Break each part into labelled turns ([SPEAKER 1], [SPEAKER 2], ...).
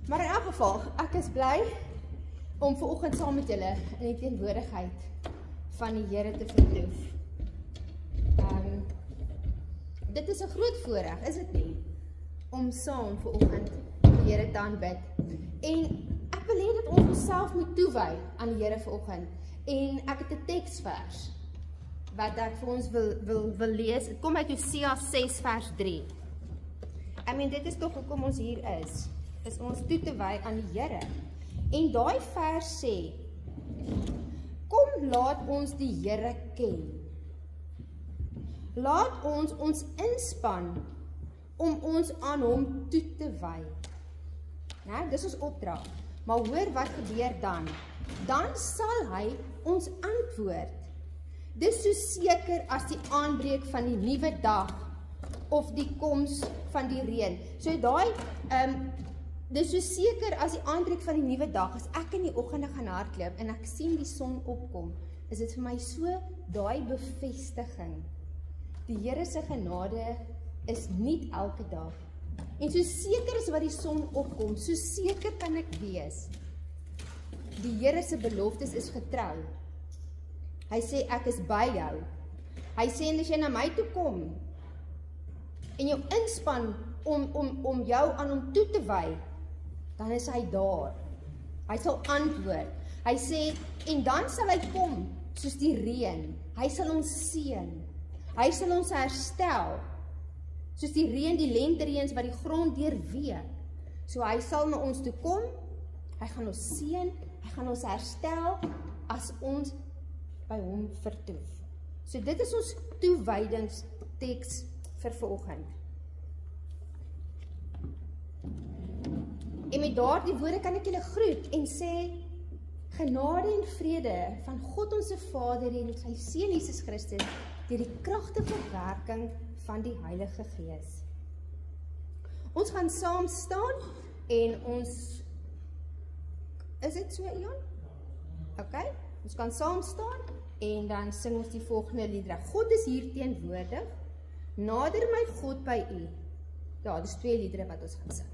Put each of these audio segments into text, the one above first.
[SPEAKER 1] Maar in elk geval, ek is bly om vanoggend saam met julle in die teenwoordigheid van die Here te vertoef. Dit is 'n groot voorreg, is dit nie? Om saam vanoggend die Here te aanbid. En ek wil hê dat ons onsself moet toewy aan die Here vanoggend. En ek het 'n teksvers wat ek vir ons wil lees. Dit kom uit Hosea 6 vers 3. Dit is tog hoekom ons hier is ons toe te wy aan die Here. En daai vers sê, kom laat ons die Here ken. Laat ons ons inspan om ons aan hom toe te wy. Dis ons opdrag. Maar hoor wat gebeur dan? Dan sal hy ons antwoord. Dis so seker as die aanbreek van die nuwe dag of die koms van die reën. So daai dis so seker as die aanbreek van die nuwe dag, as ek in die oggende gaan hardloop en ek sien die son opkom, is dit vir my so daai bevestiging. Die Here se genade is nie elke dag. En so seker as wat die son opkom, so seker kan ek wees. Die Here se beloftes is getrou. Hy sê ek is by jou. Hy sê en as jy na my toe kom en jou inspan om jou aan hom toe te wy, dan is hy daar. Hy sal antwoord. Hy sê, en dan sal hy kom soos die reën. Hy sal ons seën. Hy sal ons herstel. Soos die reën, die lentereëns wat die grond deurweek. So hy sal na ons toe kom. Hy gaan ons seën. Hy gaan ons herstel as ons by hom vertoef. So dit is ons toewydingsteks vir vanoggend. En met daardie woorde kan ek julle groet en sê, genade en vrede van God ons Vader en sy Seun Jesus Christus deur die kragtige werking van die Heilige Gees. Ons gaan saam staan en ons, is dit so, Jan? Okay, ons kan saam staan en dan sing ons die volgende liedere. God is hier teenwoordig, nader my God by u. Ja, dis 2 liedere wat ons gaan sing.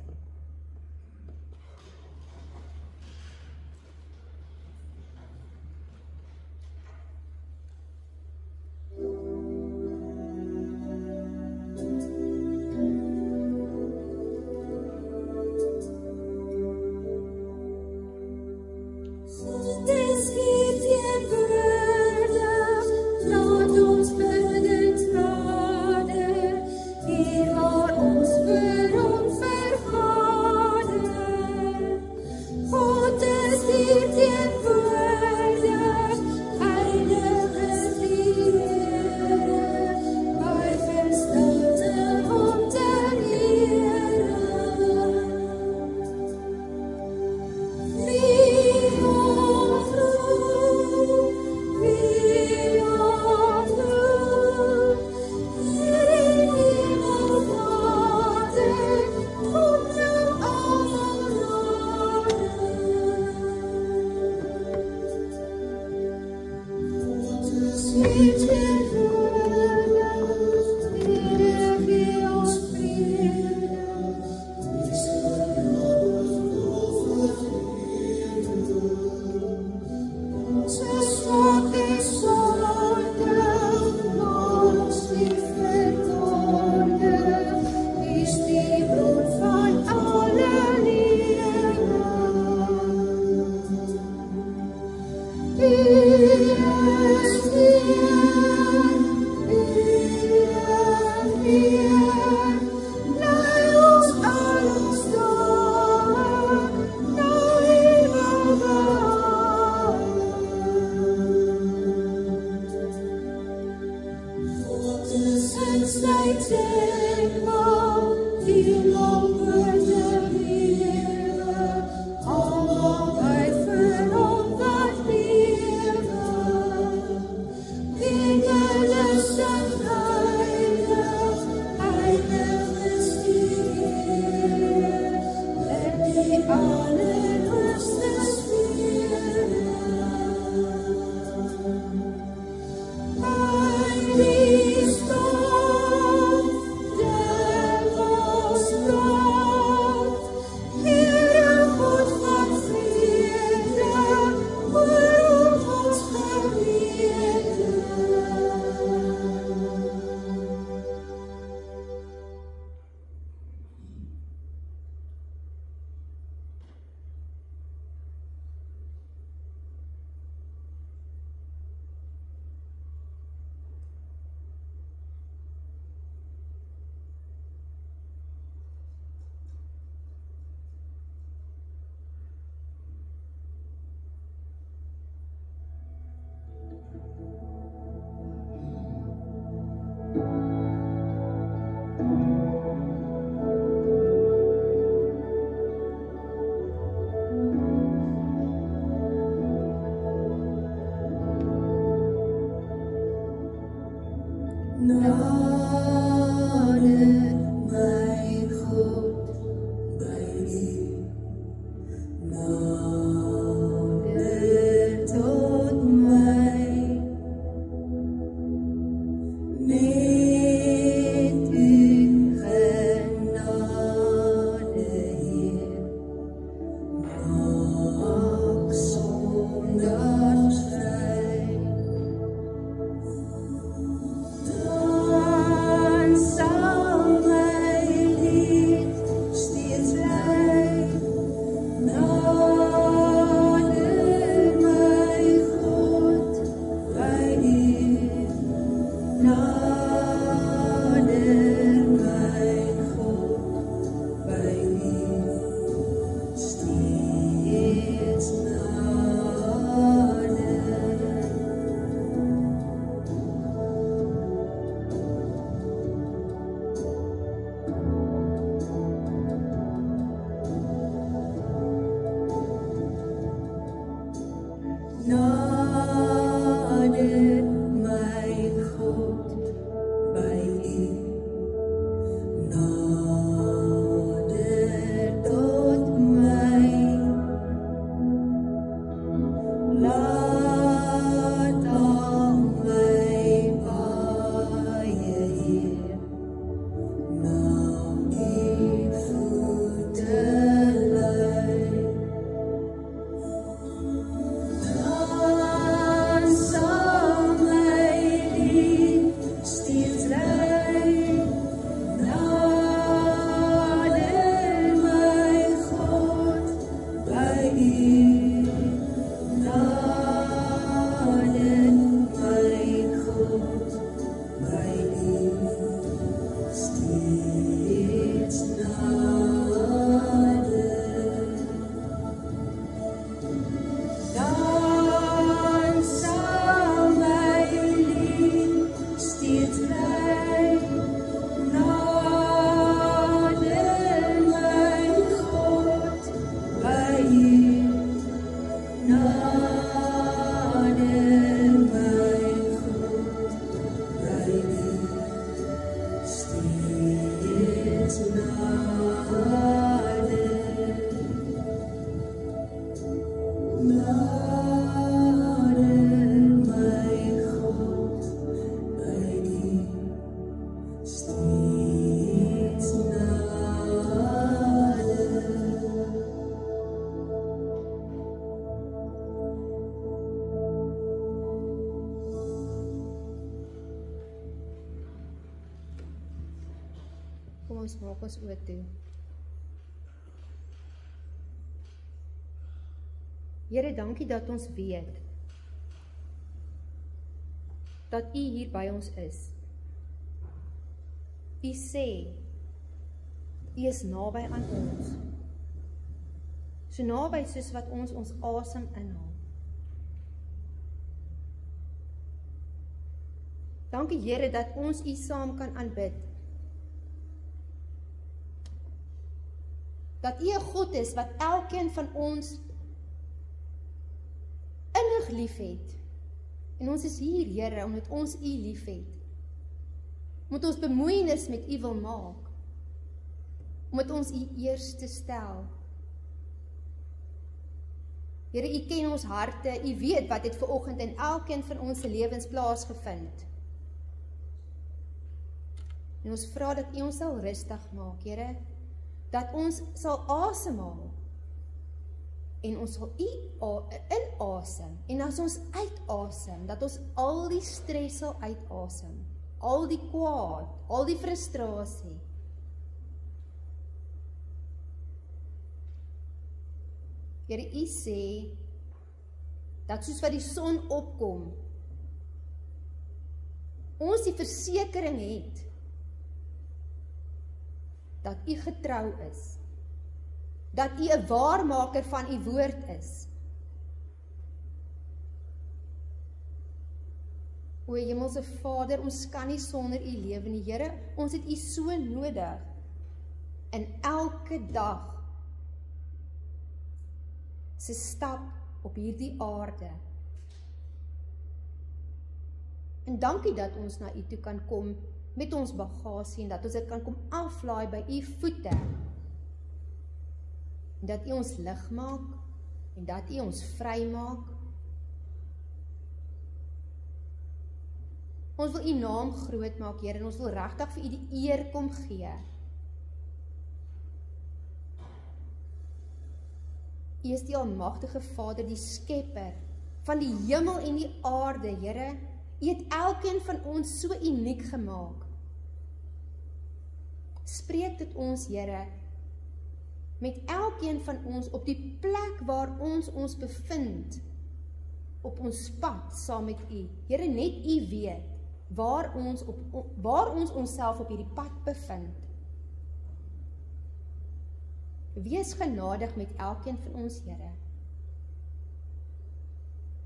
[SPEAKER 2] Stop,
[SPEAKER 1] Kom ons maak ons oë toe. Here, dankie dat ons weet dat U hier by ons is. U sê, U is naby aan ons. So naby soos wat ons asem inhaal. Dankie Here dat ons U saam kan aanbid. Dat U 'n God is wat elkeen van ons innig liefhet. En ons is hier, Here, omdat ons U liefhet. Omdat ons bemoeienis met U wil maak. Omdat ons U eerste stel. Here, U ken ons harte, U weet wat het vanoggend in elkeen van ons se lewens plaasgevind. En ons vra dat U ons sal rustig maak, Here, dat ons sal asemhaal en ons sal U inasem en as ons uitasem, dat ons al die stres sal uitasem, al die kwaad, al die frustrasie. Here, U sê dat soos wat die son opkom, ons die versekering het dat U getrou is, dat U 'n waarmaker van U woord is. O Hemelse Vader, ons kan nie sonder U lewe nie, Here, ons het U so nodig, in elke dag, se stap op hierdie aarde. En dankie dat ons na U toe kan kom, met ons bagasie, en dat ons dit kan kom aflaai by U voete, en dat U ons lig maak, en dat U ons vry maak. Ons wil U naam groot maak, Here, en ons wil regtig vir U die eer kom gee. U is die almagtige Vader, die skepper van die hemel en die aarde, Here. U het elkeen van ons so uniek gemaak. Spreek dit ons, Here, met elkeen van ons op die plek waar ons bevind, op ons pad saam met U. Here, net U weet waar ons onsself op hierdie pad bevind. Wees genadig met elkeen van ons, Here.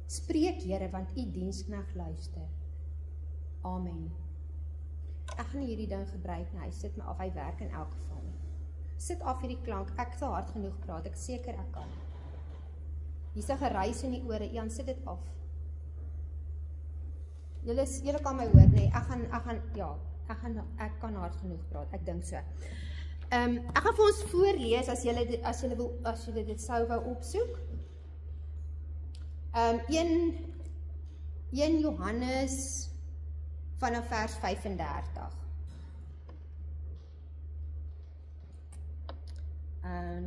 [SPEAKER 1] Spreek, Here, want U diensknegt luister. Amen. Ek gaan nie hierdie ding gebruik nie, hy sit my af, hy werk in elk geval nie. Sit af hierdie klank, ek sal hard genoeg praat, ek seker ek kan. Hier is 'n geruis in die ore, Ian, sit dit af. Julle kan my hoor, nee, ek kan hard genoeg praat, ek dink so. Ek gaan vir ons voorlees, as julle dit sou wou opsoek. 1 Johannes vanaf vers 35.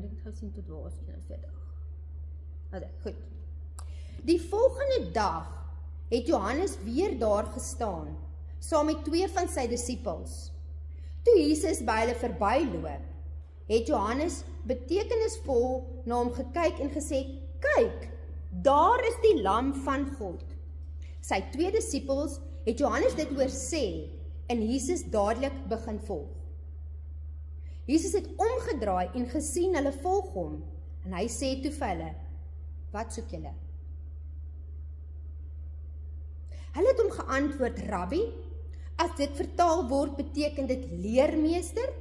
[SPEAKER 1] Dit gaan sien tot waar is 41. Goed. Die volgende dag het Johannes weer daar gestaan, saam met 2 van sy disippels. Toe Jesus by hulle verbyloop, het Johannes betekenisvol na hom gekyk en gesê, kyk, daar is die lam van God. Sy 2 disippels het Johannes dit hoor sê, en Jesus dadelik begin volg. Jesus het omgedraai en gesien hulle volg hom, en hy sê toe vir hulle, wat soek julle? Hulle het hom geantwoord, Rabbi, As dit vertaal word, beteken dit leermeester.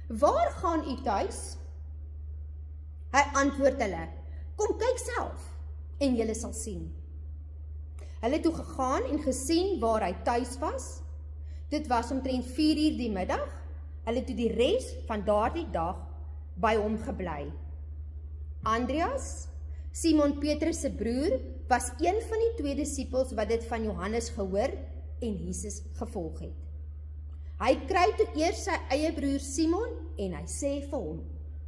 [SPEAKER 1] Waar gaan u tuis? Hy antwoord hulle, kom kyk self, en julle sal sien. Hulle het toe gegaan en gesien waar hy tuis was. Dit was omtrent 4:00 die middag. Hulle het toe die res van daardie dag by hom gebly. Andreas, Simon Petrus se broer, was een van die 2 disippels wat dit van Johannes gehoor en Jesus gevolg het. Hy kry toe eers sy eie broer Simon en hy sê vir hom,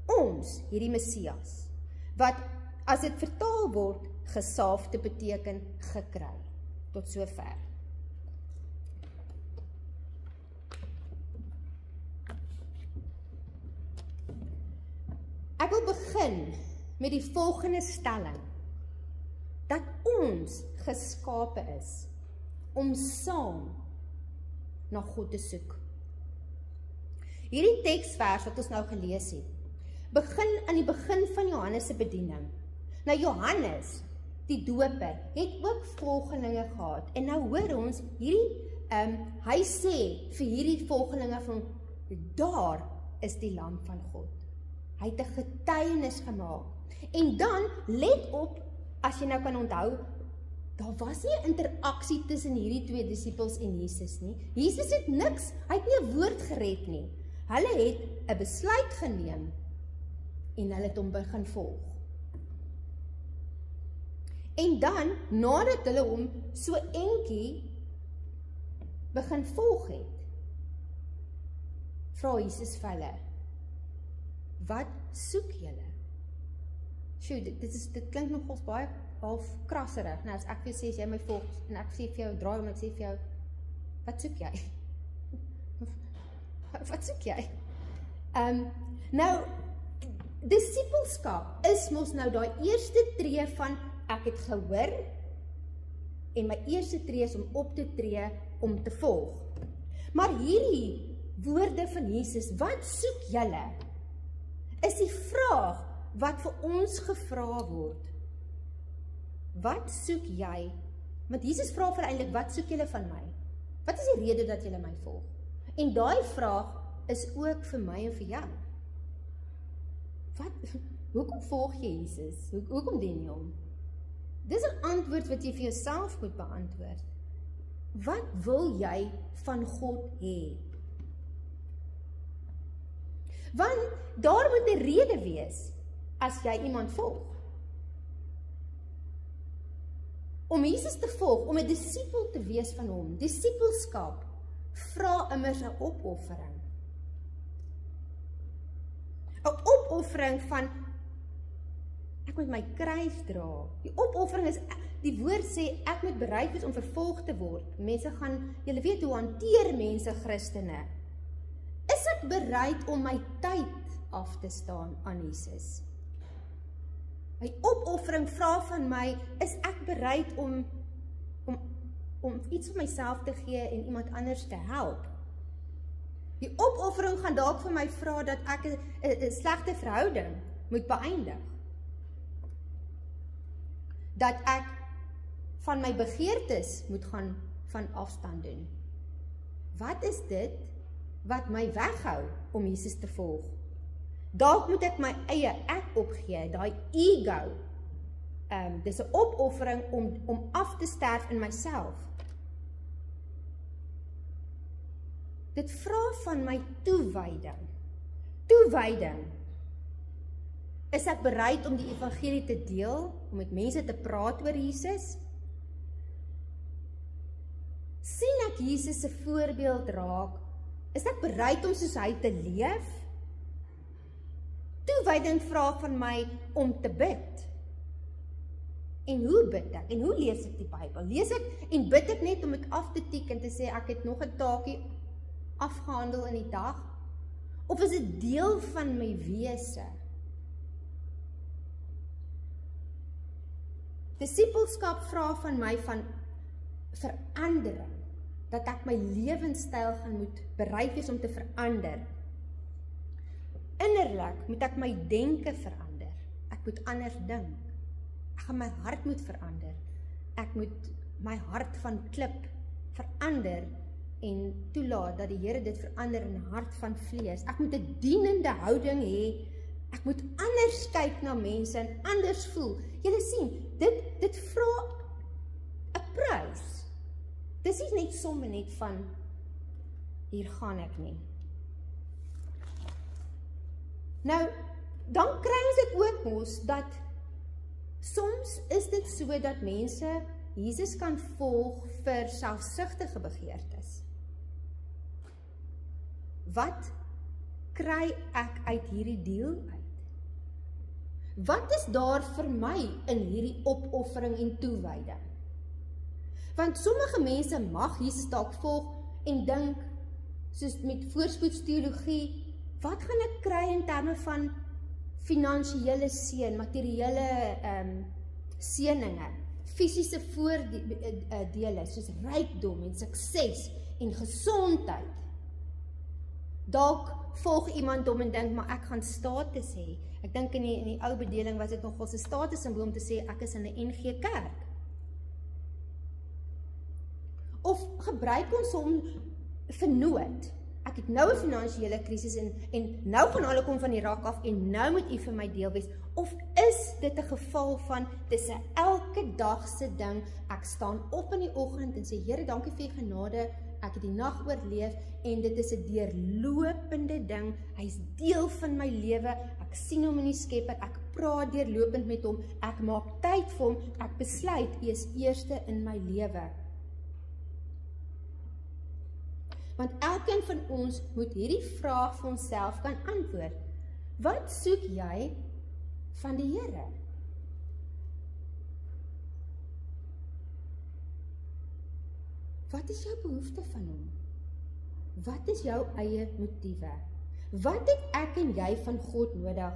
[SPEAKER 1] ons, hierdie Messias, wat as dit vertaal word, gesalfde beteken gekry. Tot sover. Ek wil begin met die volgende stelling, dat ons geskape is om saam na God te soek. Hierdie teksvers wat ons nou gelees het, begin aan die begin van Johannes se bediening. Nou Johannes, die doper, het ook volgelinge gehad, en nou hoor ons, hy sê vir hierdie volgelinge van, daar is die lam van God. Hy het 'n getuienis gemaak. En dan, let op, as jy nou kan onthou, daar was nie 'n interaksie tussen hierdie 2 disippels en Jesus nie. Jesus het niks, hy het nie 'n woord gered nie. Hulle het 'n besluit geneem, en hulle het hom begin volg. En dan, nadat hulle hom so entjie begin volg het, vra Jesus vir hulle, wat soek julle? Sjoe, dit klink nogals baie half krasserig. Nou, as ek vir sê, as jy my volg, en ek sê vir jou, draai om, ek sê vir jou, wat soek jy? Wat soek jy? Nou, disippelskap is mos nou daai eerste tree van, ek het gehoor, en my eerste tree is om op te tree, om te volg. Maar hierdie woorde van Jesus, wat soek julle? Is die vraag wat vir ons gevra word. Wat soek jy? Want Jesus vra vir eintlik, wat soek julle van my? Wat is die rede dat julle my volg? En daai vraag is ook vir my en vir jou. Hoekom volg jy Jesus? Hoekom dien jy hom? Dis 'n antwoord wat jy vir jouself moet beantwoord. Wat wil jy van God hê? Want daar moet 'n rede wees as jy iemand volg. Om Jesus te volg, om 'n disipel te wees van hom, disipelskap, vra immers 'n opoffering. 'n Opoffering van, ek moet my kruis dra. Die opoffering is, die woord sê, ek moet bereid wees om vervolg te word. Mense gaan, julle weet hoe hanteer mense Christene. Is ek bereid om my tyd af te staan aan Jesus? My opoffering vra van my, is ek bereid om iets van myself te gee en iemand anders te help? Die opoffering gaan dalk vir my vra dat ek 'n slegte verhouding moet beëindig. Dat ek van my begeertes moet gaan van afstand doen. Wat is dit wat my weghou om Jesus te volg? Dalk moet ek my eie ek opgee, daai ego. Dis 'n opoffering om af te sterf in myself. Dit vra van my toewyding. Toewyding. Is ek bereid om die evangelie te deel, om met mense te praat oor Jesus? Sien ek Jesus se voorbeeld raak? Is ek bereid om soos hy te leef? Toewyding vra van my om te bid. En hoe bid ek? En hoe lees ek die Bybel? Lees ek en bid ek net om dit af te tik en te sê ek het nog 'n taakie afgehandel in die dag? Of is dit deel van my wese? Disipelskap vra van my van verandering, dat ek my lewenstyl gaan moet bereid wees om te verander. Innerlik moet ek my denke verander. Ek moet anders dink. Ek gaan my hart moet verander. Ek moet my hart van klip verander en toelaat dat die Here dit verander in 'n hart van vlees. Ek moet 'n dienende houding hê. Ek moet anders kyk na mense en anders voel. Julle sien, dit vra 'n prys. Dis nie net sommer net van hier gaan ek nie. Nou, dan kry ons dit ook mos dat soms is dit so dat mense Jesus kan volg vir selfsugtige begeertes. Wat kry ek uit hierdie deel uit? Wat is daar vir my in hierdie opoffering en toewyding? Want sommige mense mag Jesus dalk volg en dink, soos met voorspoedsteologie, wat gaan ek kry in terme van finansiële seën, materiële seëninge, fisiese voordele soos rykdom en sukses en gesondheid. Dalk volg iemand hom en dink, maar ek gaan status hê. Ek dink in die ou bedeling was dit nogal 'n status symbool om te sê ek is in 'n NG Kerk. Of gebruik ons hom vir nood? Ek het nou 'n finansiële krisis en nou gaan hulle kom van die rak af en nou moet u vir my deel wees. Of is dit 'n geval van dis 'n elke dag se ding, ek staan op in die oggend en sê Here, dankie vir u genade, ek het die nag oorleef en dit is 'n deurlopende ding, hy's deel van my lewe, ek sien hom in die Skepper, ek praat deurlopend met hom, ek maak tyd vir hom, ek besluit hy is eerste in my lewe. Want elkeen van ons moet hierdie vraag vir onsself kan antwoord. Wat soek jy van die Here? Wat is jou behoefte van hom? Wat is jou eie motiewe? Wat het ek en jy van God nodig?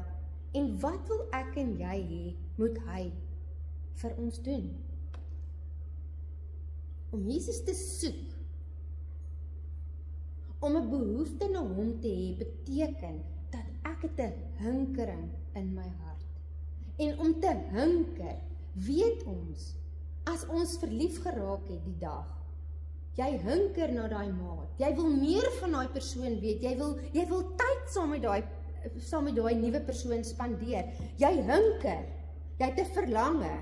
[SPEAKER 1] En wat wil ek en jy hê, moet hy vir ons doen? Om Jesus te soek, om 'n behoefte na hom te hê, beteken dat ek het 'n hinkering in my hart. En om te hinker, weet ons, as ons verlief geraak het die dag, jy hinker na daai maat, jy wil meer van daai persoon weet, jy wil tyd saam met daai nuwe persoon spandeer, jy hinker, jy het 'n verlange,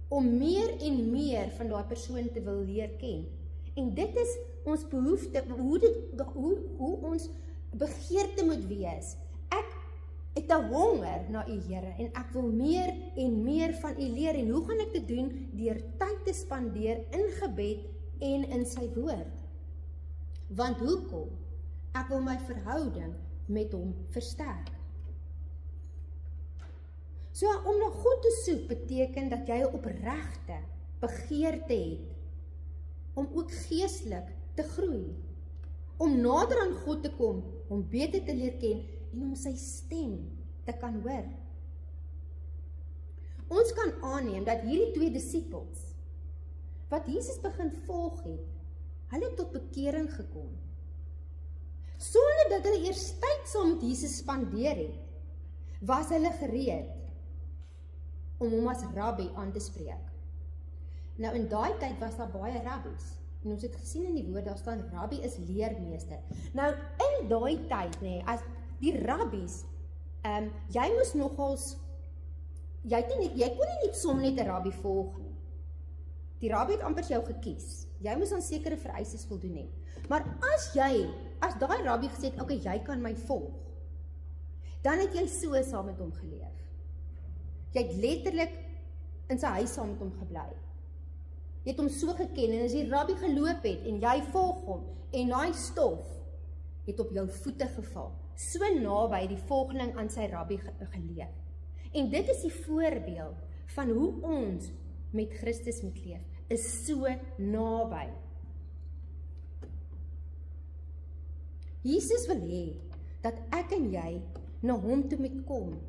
[SPEAKER 1] om meer en meer van daai persoon te wil leer ken. En dit is ons behoefte, hoe ons begeerte moet wees. Ek het 'n honger na u Here en ek wil meer en meer van u leer. En hoe gaan ek dit doen? Deur tyd te spandeer in gebed en in sy woord. Want hoekom? Ek wil my verhouding met hom versterk. So om na God te soek beteken dat jy 'n opregte begeerte het om ook geestelik te groei, om nader aan God te kom, om beter te leer ken en om sy stem te kan hoor. Ons kan aanneem dat hierdie twee disippels, wat Jesus begin volg het, hulle tot bekering gekom, sonder dat hulle eers tyd saam met Jesus spandeer het, was hulle gereed om hom as rabbi aan te spreek. Nou in daai tyd was daar baie rabbies. En ons het gesien in die woord, daar staan rabbi is leermeester. Nou in daai tyd, as die rabbies, jy moes nogals, jy kon nie net sommer net 'n rabbi volg nie. Die rabbi het amper jou gekies. Jy moes aan sekere vereistes voldoen het. Maar as daai rabbi gesê het, okay, jy kan my volg, dan het jy so saam met hom geleef. Jy het letterlik in sy huis saam met hom gebly. Jy het hom so geken, en as die rabbi geloop het, en jy volg hom, en daai stof het op jou voete geval, so naby die volgeling aan sy rabbi geleef. En dit is die voorbeeld van hoe ons met Christus moet leef, is so naby. Jesus wil hê, dat ek en jy na hom toe moet kom,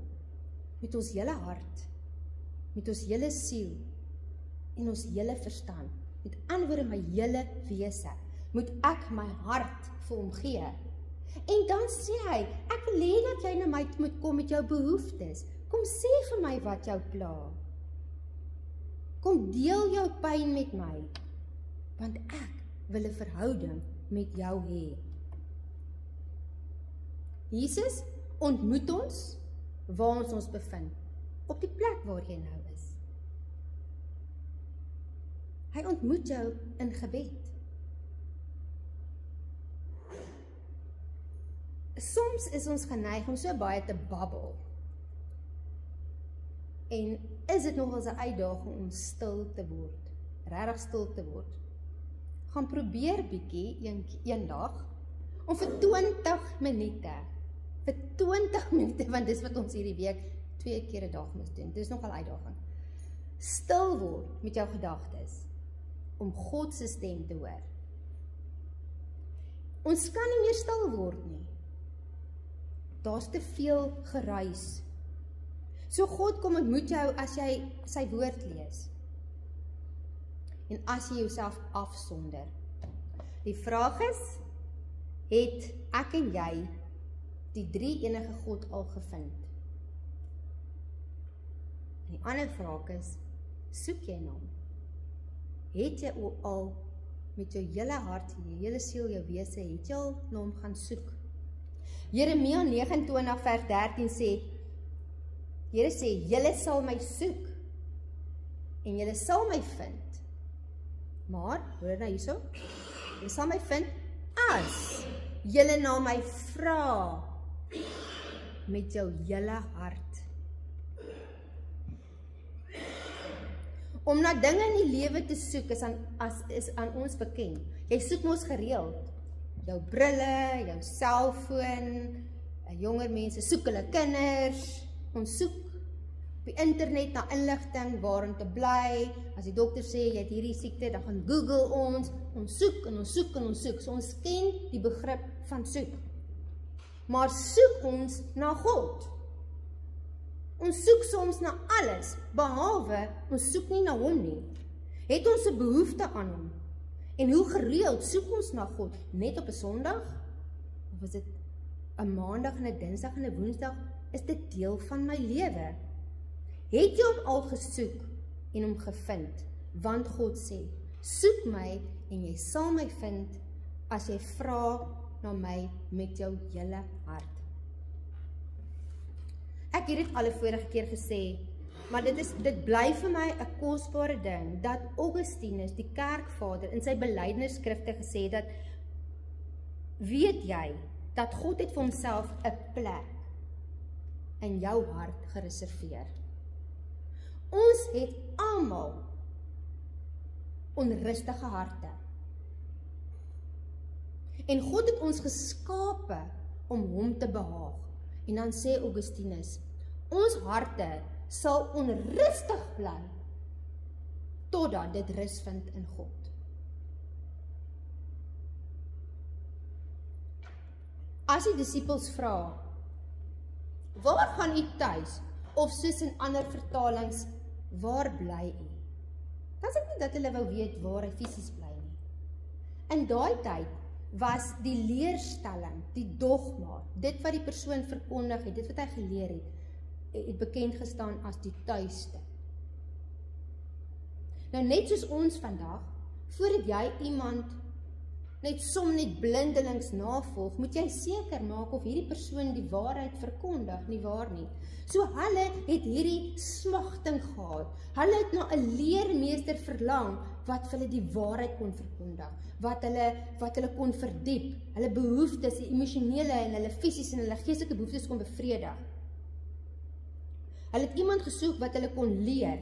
[SPEAKER 1] met ons hele hart, met ons hele siel, en ons hele verstand, met ander woorde my hele wese, moet ek my hart vir hom gee. En dan sê hy, ek wil hê dat jy na my moet kom met jou behoeftes. Kom sê vir my wat jou pla. Kom deel jou pyn met my. want ek wil 'n verhouding met jou hê. Jesus ontmoet ons waar ons bevind, op die plek waar jy nou is. Hy ontmoet jou in gebed. Soms is ons geneig om so baie te babbel. En is dit nog as 'n uitdaging om stil te word, regtig stil te word. Gaan probeer bietjie eendag om vir 20 minute, want dis wat ons hierdie week 2 keer 'n dag moet doen. Dis nogal 'n uitdaging. Stil word met jou gedagtes om God se stem te hoor. Ons kan nie meer stil word nie. Daar's te veel geruis. So God kom ontmoet jou as jy sy woord lees. En as jy jouself afsonder. Die vraag is, het ek en jy die drie enige God al gevind? En die ander vraag is, soek jy na hom? Het jy al met jou hele hart, jou hele siel, jou wese, het jy al na hom gaan soek? Jeremia 29 vers 13 sê, Here sê, julle sal my soek, en julle sal my vind. Maar, hoor nou hierso, julle sal my vind, as julle na my vra, met jou hele hart. Om na dinge in die lewe te soek, is aan ons bekend. Jy soek mos gereeld, jou brille, jou selfoon, jonger mense soek hulle kinders, ons soek op die internet na inligting, waar om te bly. As die dokter sê, jy het hierdie siekte, dan gaan Google ons soek en ons soek en ons soek. So ons ken die begrip van soek. Maar soek ons na God? Ons soek soms na alles, behalwe ons soek nie na hom nie. Het ons 'n behoefte aan hom? En hoe gereeld soek ons na God? Net op 'n Sondag? Of is dit 'n Maandag en 'n Dinsdag en 'n Woensdag? Is dit deel van my lewe? Het jy hom al gesoek en hom gevind? Want God sê, soek my en jy sal my vind as jy vra na my met jou hele hart. Ek het dit al 'n vorige keer gesê, maar dit bly vir my 'n kosbare ding, dat Augustinus, die kerkvader, in sy belydenisskrifte gesê dat, weet jy, dat God het vir homself 'n plek in jou hart gereserveer. Ons het almal onrustige harte. En God het ons geskape om hom te behaag. En dan sê Augustinus, ons harte sal onrustig bly, totdat dit rus vind in God. As die disippels vra, waar gaan u tuis? Of soos in ander vertalings, waar bly u? Dan is dit nie dat hulle wou weet waar hy fisies bly nie. In daai tyd was die leerstelling, die dogma, dit wat die persoon verkondig het, dit wat hy geleer het bekend gestaan as die tuiste. Nou net soos ons vandag, voordat jy iemand net blindelings navolg, moet jy seker maak of hierdie persoon die waarheid verkondig, nie waar nie. So hulle het hierdie smagting gehad. Hulle het na 'n leermeester verlang wat vir hulle die waarheid kon verkondig, wat hulle kon verdiep, hulle behoeftes, die emosionele en hulle fisiese en hulle geestelike behoeftes kon bevredig. Hulle het iemand gesoek wat hulle kon leer.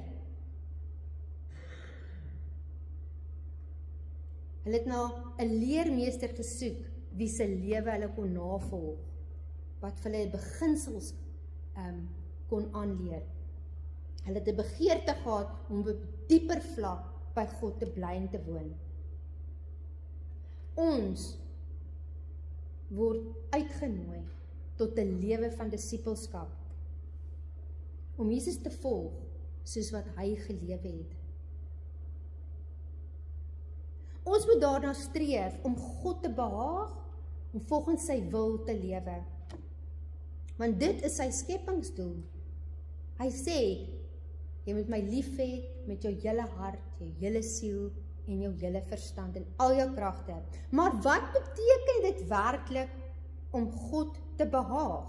[SPEAKER 1] Hulle het na 'n leermeester gesoek wie se lewe hulle kon navolg, wat vir hulle beginsels kon aanleer. Hulle het 'n begeerte gehad om op 'n dieper vlak by God te bly en te woon. Ons word uitgenooi tot 'n lewe van disippelskap, om Jesus te volg soos wat hy gelewe het. Ons moet daarna streef om God te behaag, om volgens sy wil te lewe. Want dit is sy skepingsdoel. Hy sê, jy moet my lief hê met jou hele hart, jou hele siel, en jou hele verstand en al jou kragte. Maar wat beteken dit werklik om God te behaag?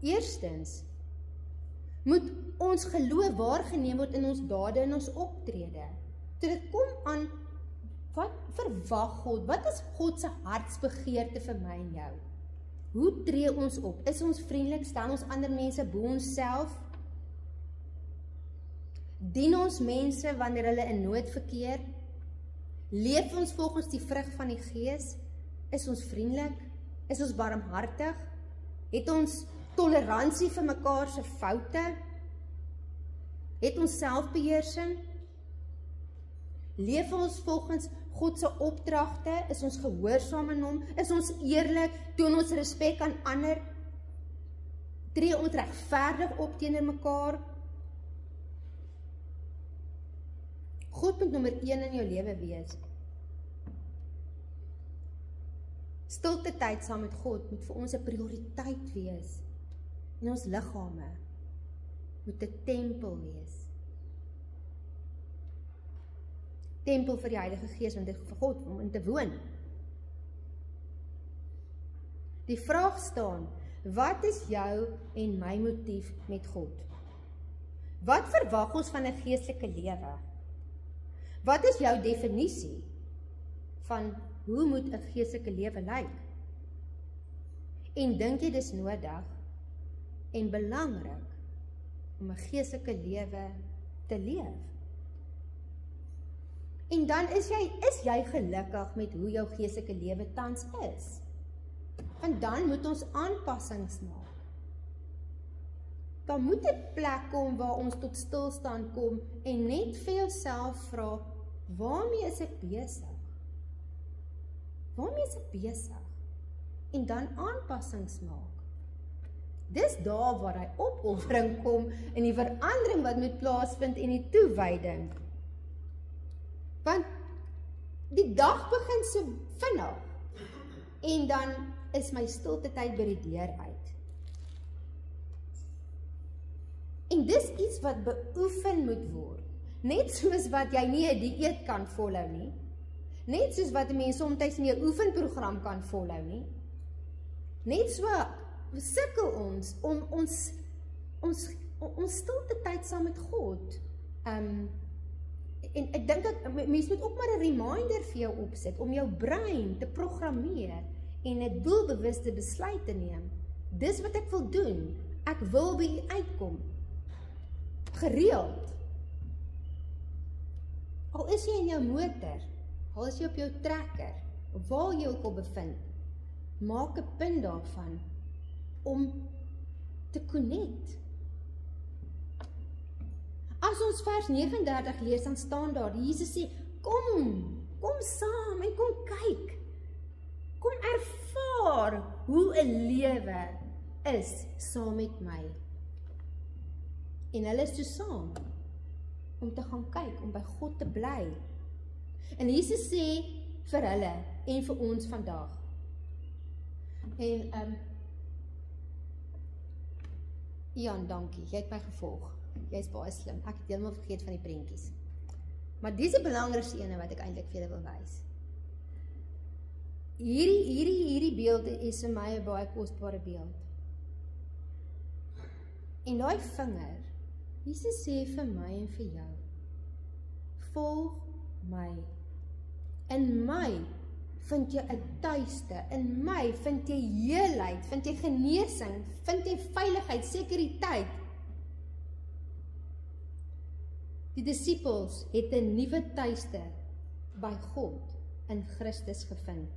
[SPEAKER 1] Eerstens, moet ons geloof waargeneem word in ons dade en ons optrede. So dit kom aan, wat verwag God? Wat is God se hartsbegeerte vir my en jou? Hoe tree ons op? Is ons vriendelik? Stel ons ander mense bo onsself? Dien ons mense wanneer hulle in nood verkeer? Leef ons volgens die vrug van die Gees? Is ons vriendelik? Is ons barmhartig? Het ons toleransie vir mekaar se foute? Het ons selfbeheersing? Leef ons volgens God se opdragte? Is ons gehoorsaam aan hom? Is ons eerlik? Toon ons respek aan ander? Tree ons regverdig op teenoor mekaar? God moet nommer 1 in jou lewe wees. Stilte tyd saam met God moet vir ons 'n prioriteit wees. En ons liggame moet 'n tempel wees. Tempel vir die Heilige Gees, want dit vir God om in te woon. Die vraag staan, wat is jou en my motief met God? Wat verwag ons van 'n geestelike lewe? Wat is jou definisie van hoe moet 'n geestelike lewe lyk? En dink jy dis nodig en belangrik om 'n geestelike lewe te leef? En dan is jy gelukkig met hoe jou geestelike lewe tans is? En dan moet ons aanpassings maak. Daar moet 'n plek kom waar ons tot stilstaan kom en net vir jouself vra, waarmee is ek besig? Waarmee is ek besig? En dan aanpassings maak. Dis daar waar hy opoffering kom en die verandering wat moet plaasvind en die toewyding. Want die dag begin so vinnig en dan is my stilte tyd by die deur uit. En dis iets wat beoefen moet word. Net soos wat jy nie 'n dieet kan volhou nie. Net soos wat 'n mens soms nie 'n oefenprogram kan volhou nie. Net so sukkel ons om ons stilte tyd saam met God. En ek dink mens moet ook maar 'n reminder vir jou opsit om jou brein te programmeer en 'n doelbewuste besluit te neem. Dis wat ek wil doen. Ek wil by U uitkom. Gereeld. Al is jy in jou motor, al is jy op jou trekker, of waar jy ook al bevind, maak 'n punt daarvan om te connect. As ons vers 39 lees, dan staan daar, Jesus sê, kom saam en kom kyk. Kom ervaar hoe 'n lewe is saam met my. En hulle is so saam om te gaan kyk, om by God te bly. En Jesus sê vir hulle en vir ons vandag. En Jan, dankie, jy het my gevolg. Jy is baie slim. Ek het heeltemal vergeet van die prentjies. Maar dis die belangrikste ene wat ek eintlik vir julle wil wys. Hierdie beeld is vir my 'n baie kosbare beeld. En daai vinger, Jesus sê vir my en vir jou, volg my. In my vind jy 'n tuiste, in my vind jy heelheid, vind jy genesing, vind jy veiligheid, sekuriteit. Die disippels het 'n nuwe tuiste by God in Christus gevind.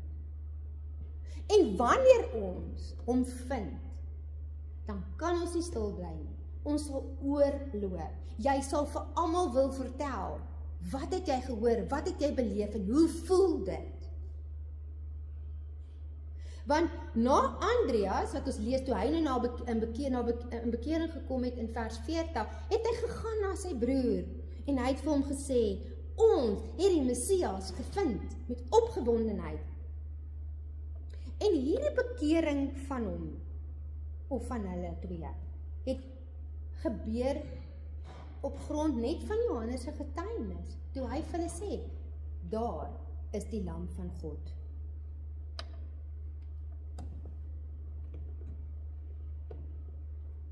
[SPEAKER 1] En wanneer ons hom vind, dan kan ons nie stil bly nie. Ons sal oorloop. Jy sal vir almal wil vertel, wat het jy gehoor, wat het jy beleef en hoe voel dit? Want na Andreas, wat ons lees toe hy nou in bekering gekom het in vers 40, het hy gegaan na sy broer en hy het vir hom gesê, ons het die Messias gevind met opgewondenheid. En hierdie bekering van hom, of van hulle twee, het gebeur op grond net van Johannes se getuienis, toe hy vir hulle sê, daar is die lam van God.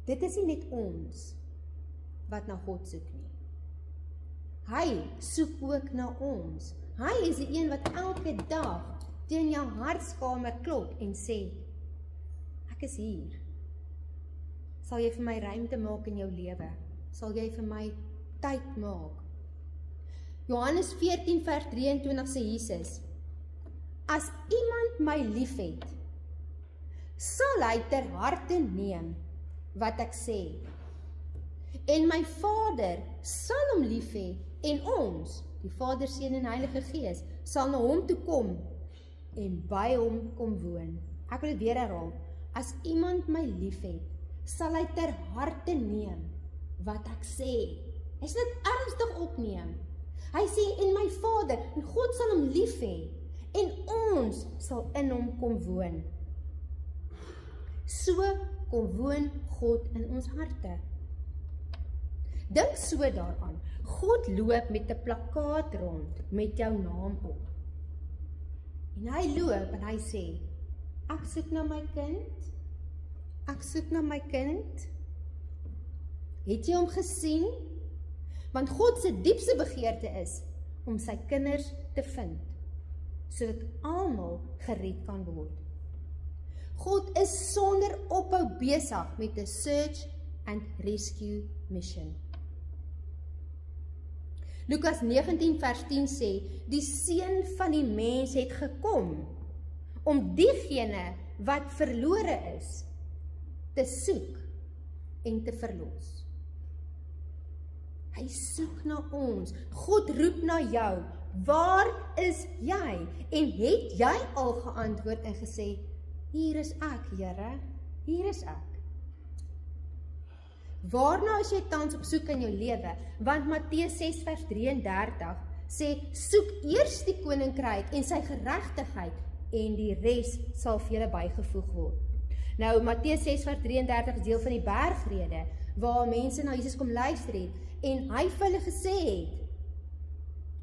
[SPEAKER 1] Dit is nie net ons wat na God soek nie. Hy soek ook na ons. Hy is die een wat elke dag teen jou hartskamer klop en sê, ek is hier. Sal jy vir my ruimte maak in jou lewe? Sal jy vir my tyd maak? Johannes 14 vers 23 sê Jesus, as iemand my liefhet, sal hy ter harte neem wat ek sê. En my Vader sal hom lief hê, en ons, die Vader, Seun en Heilige Gees, sal na hom toe kom en by hom kom woon. Ek wil dit weer herhaal. As iemand my liefhet, sal hy ter harte neem wat ek sê. Hy sal dit ernstig opneem. Hy sê, en my Vader, en God sal hom lief hê, en ons sal in hom kom woon. So kom woon God in ons harte. Dink so daaraan, God loop met 'n plakkaat rond met jou naam op. En hy loop en hy sê, ek soek na my kind, ek soek na my kind. Het jy hom gesien? Want God se diepste begeerte is om sy kinders te vind, sodat almal gered kan word. God is sonder ophou besig met 'n search and rescue mission. Lukas 19 vers 10 sê, die Seun van die mens het gekom om diegene wat verlore is, te soek en te verlos. Hy soek na ons. God roep na jou. Waar is jy? En het jy al geantwoord en gesê, hier is ek, Here, hier is ek. Waarna is jy tans op soek in jou lewe? Want Matteus 6 vers 33 sê, soek eers die koninkryk en sy geregtigheid en die res sal vir julle bygevoeg word. Nou, Matteus 6 vers 33 is deel van die bergrede, waar mense na Jesus kom luister het, en hy vir hulle gesê het,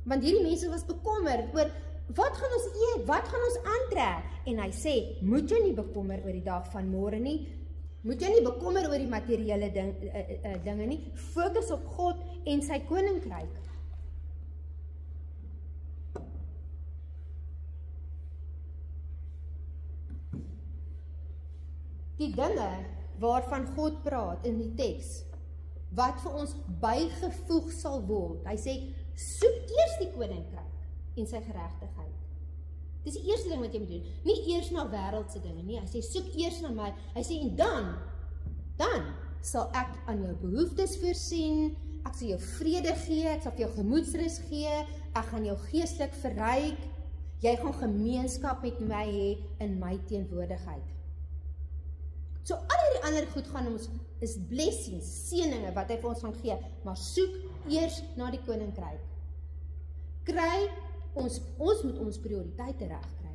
[SPEAKER 1] want hierdie mense was bekommerd oor, wat gaan ons eet, wat gaan ons aantrek? En hy sê, moet jy nie bekommer oor die dag van môre nie, moet jy nie bekommer oor die materiële dinge nie, fokus op God en sy koninkryk. Die dinge waarvan God praat in die teks, wat vir ons bygevoeg sal word. Hy sê, soek eers die koninkryk en sy geregtigheid. Dis die eerste ding wat jy moet doen. Nie eers na wêreldse dinge nie. Hy sê, soek eers na my. Hy sê, en dan sal ek aan jou behoeftes voorsien, ek sal jou vrede gee, ek sal vir jou gemoedsrus gee, ek gaan jou geestelik verryk, jy gaan gemeenskap met my hê in my teenwoordigheid. So al die ander goed gaan ons, is blessings, seëninge wat hy vir ons gaan gee, maar soek eers na die koninkryk. Ons moet ons prioriteite reg kry.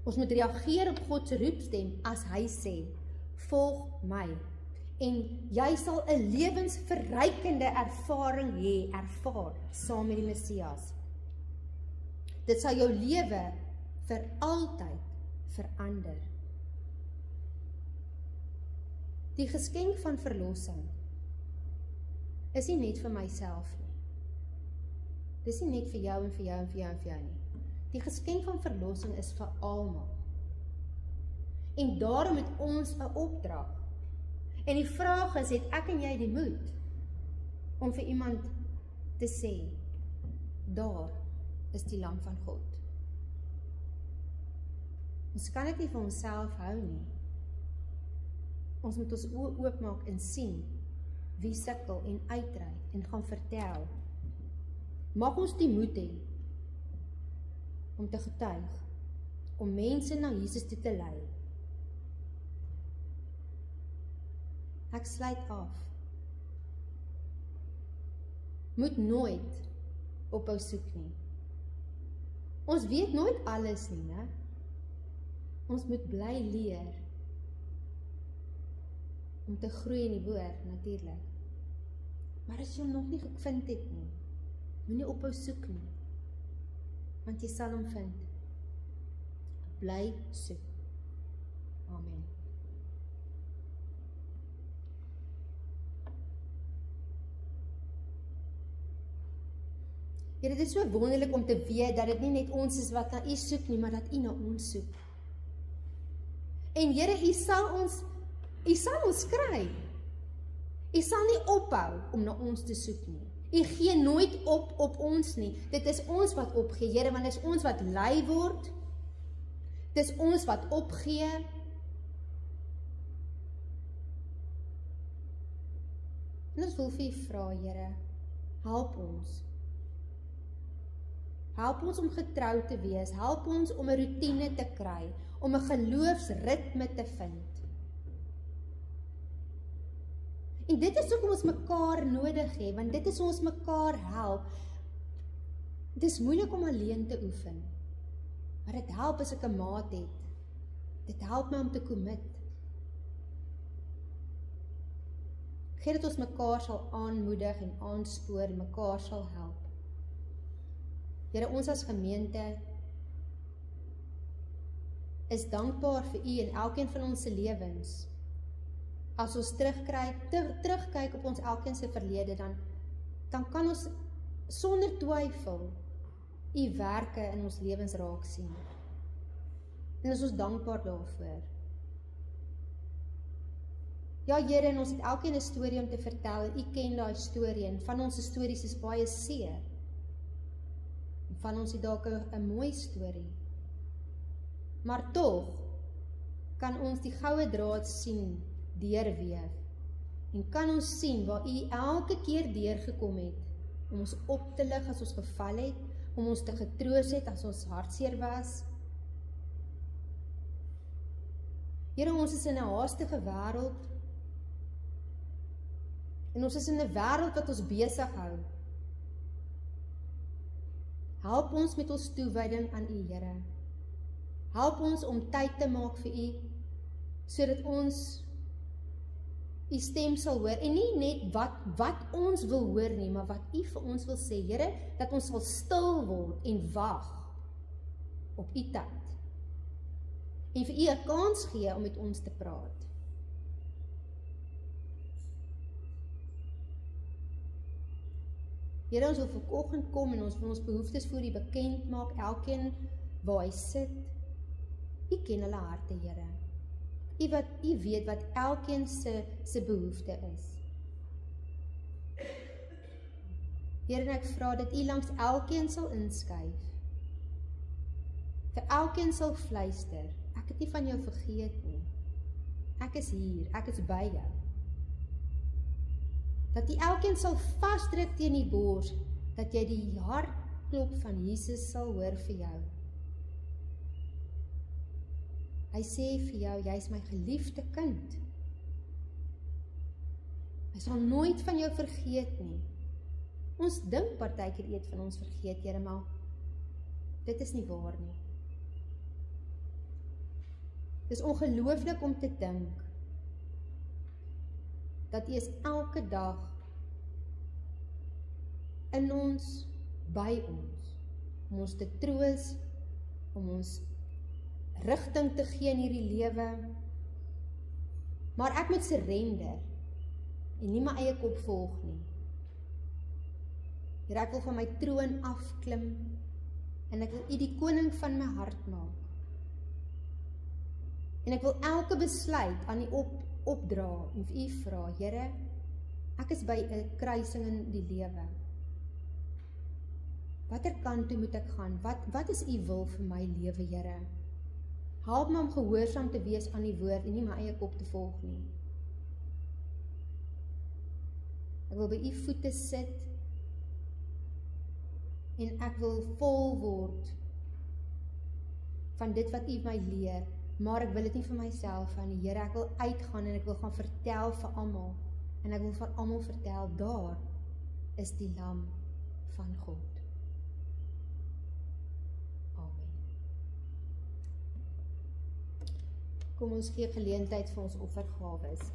[SPEAKER 1] Ons moet reageer op God se roepstem as hy sê, volg my. En jy sal 'n lewensverrykende ervaring ervaar saam met die Messias. Dit sal jou lewe vir altyd verander. Die geskenk van verlossing is nie net vir myself nie. Dis nie net vir jou en vir jou en vir jou en vir jou nie. Die geskenk van verlossing is vir almal. En daarom het ons 'n opdrag. En die vraag is, het ek en jy die moed om vir iemand te sê, daar is die lam van God. Ons kan dit nie vir onsself hou nie. Ons moet ons oë oopmaak en sien wie sukkel en uitry en gaan vertel. Mag ons die moed hê om te getuig, om mense na Jesus toe te lei. Ek sluit af. Moet nooit ophou soek nie. Ons weet nooit alles nie, né? Ons moet bly leer om te groei in die woord, natuurlik. Maar as jy hom nog nie gevind het nie, moenie ophou soek nie, want jy sal hom vind. Bly soek. Amen. Here, dit is so wonderlik om te weet dat dit nie net ons is wat na U soek nie, maar dat U na ons soek. En Here, U sal ons kry. U sal nie ophou om na ons te soek nie. U gee nooit op ons nie. Dit is ons wat opgee, Here, want dit is ons wat lui word. Dit is ons wat opgee. En ons wil vir U vra, Here, help ons. Help ons om getrou te wees, help ons om 'n roetine te kry, om 'n geloofsritme te vind. En dit is hoekom ons mekaar nodig het, want dit is hoe ons mekaar help. Dit is moeilik om alleen te oefen, maar dit help as ek 'n maat het. Dit help my om te commit. Gee dat ons mekaar sal aanmoedig en aanspoor en mekaar sal help. Here, ons as gemeente is dankbaar vir U in elkeen van ons se lewens. As ons terugkyk op ons elkeen se verlede, dan kan ons sonder twyfel U werke in ons lewens raak sien. En is ons dankbaar daarvoor. Ja, Here, en ons het elkeen 'n storie om te vertel, en U ken daai storie, en van ons stories is baie seer. En van ons het dalk 'n mooi storie. Maar tog kan ons die goue draad sien deurweef. En kan ons sien waar U elke keer deurgekom het, om ons op te lig as ons geval het, om ons te getroos het as ons hartseer was. Here, ons is in 'n haastige wêreld, en ons is in 'n wêreld wat ons besig hou. Help ons met ons toewyding aan U, Here. Help ons om tyd te maak vir U, sodat ons U stem sal hoor, en nie net wat ons wil hoor nie, maar wat U vir ons wil sê, Here, dat ons sal stil word en wag op U tyd. En vir U 'n kans gee om met ons te praat. Here, ons wil vanoggend kom en ons wil ons behoeftes voor U bekend maak, elkeen waar hy sit. U ken hulle harte, Here. U weet wat elkeen se behoefte is. Here, en ek vra dat U langs elkeen sal inskuif. Vir elkeen sal fluister, ek het nie van jou vergeet nie. Ek is hier, ek is by jou. Dat U elkeen sal vasdruk teen die bors, dat jy die hartklop van Jesus sal hoor vir jou. Hy sê vir jou, jy is my geliefde kind. Hy sal nooit van jou vergeet nie. Ons dink partykeer eet van ons vergeet, Here, maar dit is nie waar nie. Dit is ongelooflik om te dink dat U is elke dag in ons, by ons, om ons te troos, om ons rigting te gee in hierdie lewe. Maar ek moet surrender en nie my eie kop volg nie. Here, ek wil van my troon afklim en ek wil U die koning van my hart maak. En ek wil elke besluit aan U opdra en vir U vra, Here, ek is by 'n kruising in die lewe. Watter kant toe moet ek gaan? Wat is U wil vir my lewe, Here? Help my om gehoorsaam te wees aan die woord en nie my eie kop te volg nie. Ek wil by U voete sit en ek wil vol word van dit wat U my leer, maar ek wil dit nie vir myself aan die Here, ek wil uitgaan en ek wil gaan vertel vir almal, en ek wil vir almal vertel, daar is die lam van God. Amen. Kom ons gee geleentheid vir ons offergawes.